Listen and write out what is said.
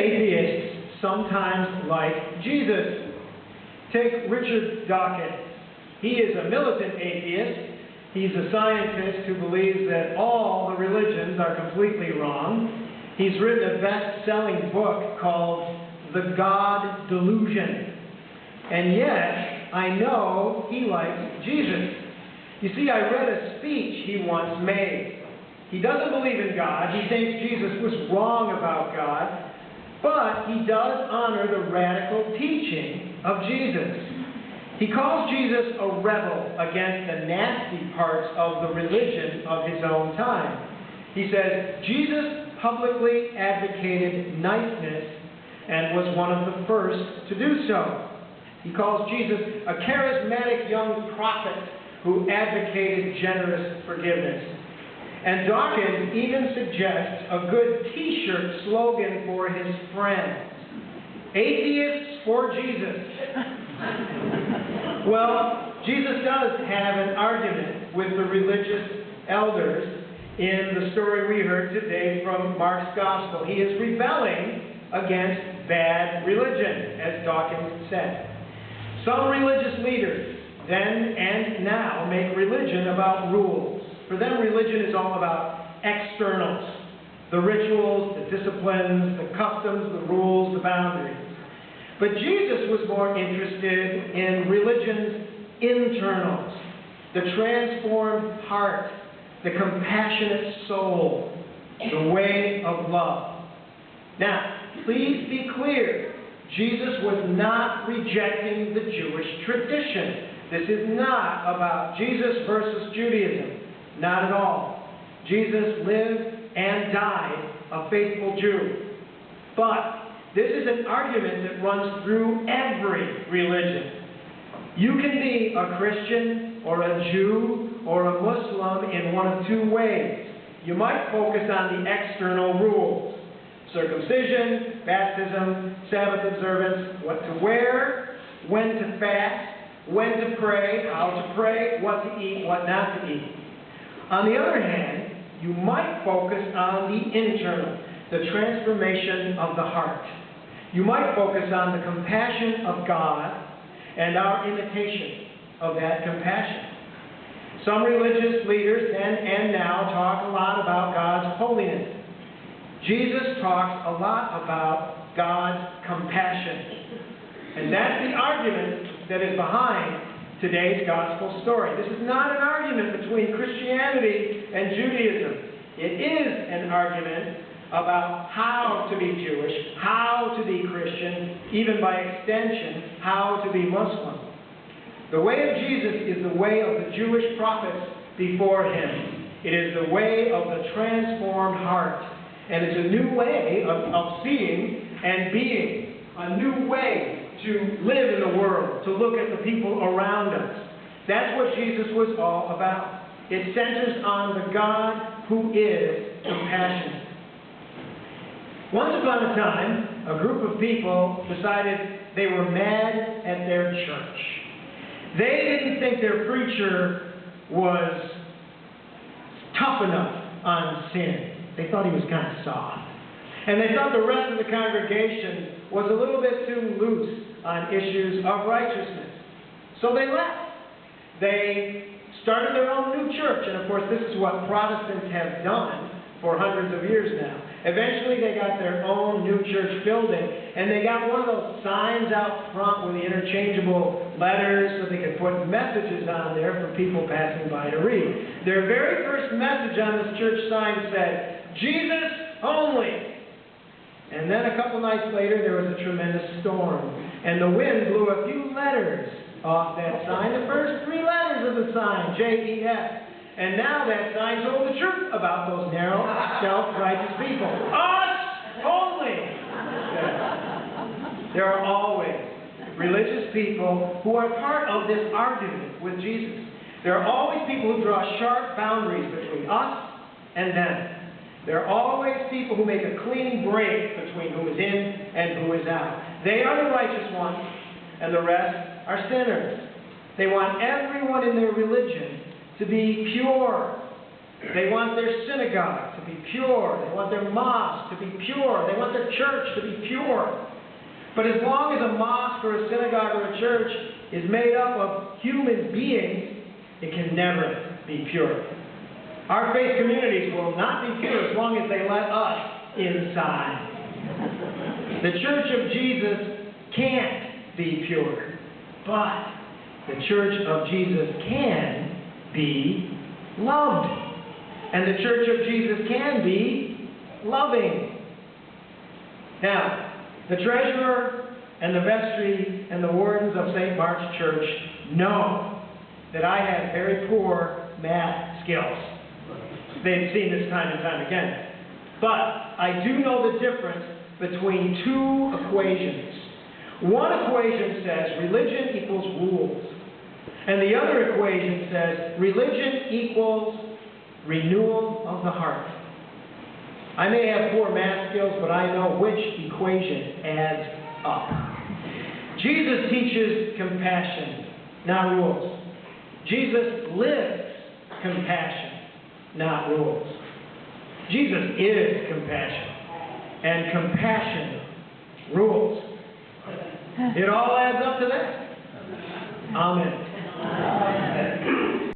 atheists sometimes like Jesus. Take Richard Dawkins. He is a militant atheist. He's a scientist who believes that all the religions are completely wrong. He's written a best-selling book called The God Delusion. And yet, I know he likes Jesus. You see, I read a speech he once made. He doesn't believe in God. He thinks Jesus was wrong about God. But he does honor the radical teaching of Jesus. He calls Jesus a rebel against the nasty parts of the religion of his own time. He says, Jesus publicly advocated niceness and was one of the first to do so. He calls Jesus a charismatic young prophet who advocated generous forgiveness. And Dawkins even suggests a good T-shirt slogan for his friends: Atheists for Jesus. Well, Jesus does have an argument with the religious elders in the story we heard today from Mark's Gospel. He is rebelling against bad religion, as Dawkins said. Some religious leaders then and now make religion about rules. For them, religion is all about externals: the rituals, the disciplines, the customs, the rules, the boundaries. But Jesus was more interested in religion's internals: the transformed heart, the compassionate soul, the way of love. Now, please be clear. Jesus was not rejecting the Jewish tradition. This is not about Jesus versus Judaism. Not at all. Jesus lived and died a faithful Jew. But this is an argument that runs through every religion. You can be a Christian or a Jew or a Muslim in one of two ways. You might focus on the external rules: circumcision, baptism, Sabbath observance, what to wear, when to fast, when to pray, how to pray, what to eat, what not to eat. On the other hand, you might focus on the internal, the transformation of the heart. You might focus on the compassion of God and our imitation of that compassion. Some religious leaders then and now talk a lot about God's holiness. Jesus talks a lot about God's compassion. And that's the argument that is behind today's gospel story. This is not an argument between Christianity and Judaism. It is an argument about how to be Jewish, how to be Christian, even by extension, how to be Muslim. The way of Jesus is the way of the Jewish prophets before him. It is the way of the transformed heart. And it's a new way of seeing and being, a new way to live in the world, to look at the people around us. That's what Jesus was all about. It centers on the God who is compassionate. Once upon a time, a group of people decided they were mad at their church. They didn't think their preacher was tough enough on sin. They thought he was kind of soft. And they thought the rest of the congregation was a little bit too loose on issues of righteousness. So they left. They started their own new church. And of course, this is what Protestants have done for hundreds of years now. Eventually, they got their own new church building, and they got one of those signs out front with the interchangeable letters so they could put messages on there for people passing by to read. Their very first message on this church sign said, "Jesus only." And then a couple nights later, there was a tremendous storm, and the wind blew a few letters off that sign, the first three letters of the sign, J-E-S. And now that sign told the truth about those narrow, self-righteous people. Us only! There are always religious people who are part of this argument with Jesus. There are always people who draw sharp boundaries between us and them. There are always people who make a clean break between who is in and who is out. They are the righteous ones, and the rest are sinners. They want everyone in their religion to be pure, They want their synagogue to be pure. They want their mosque to be pure. They want their church to be pure. But as long as a mosque or a synagogue or a church is made up of human beings, it can never be pure. Our faith communities will not be pure as long as they let us inside. The Church of Jesus can't be pure, but the Church of Jesus can be loved. And the Church of Jesus can be loving. Now, the treasurer and the vestry and the wardens of St. Mark's Church know that I have very poor math skills. They've seen this time and time again. But I do know the difference between two equations. One equation says religion equals rules. And the other equation says religion equals renewal of the heart. I may have poor math skills, but I know which equation adds up. Jesus teaches compassion, not rules. Jesus lives compassion, not rules. Jesus is compassion, and compassion rules. It all adds up to that. Amen.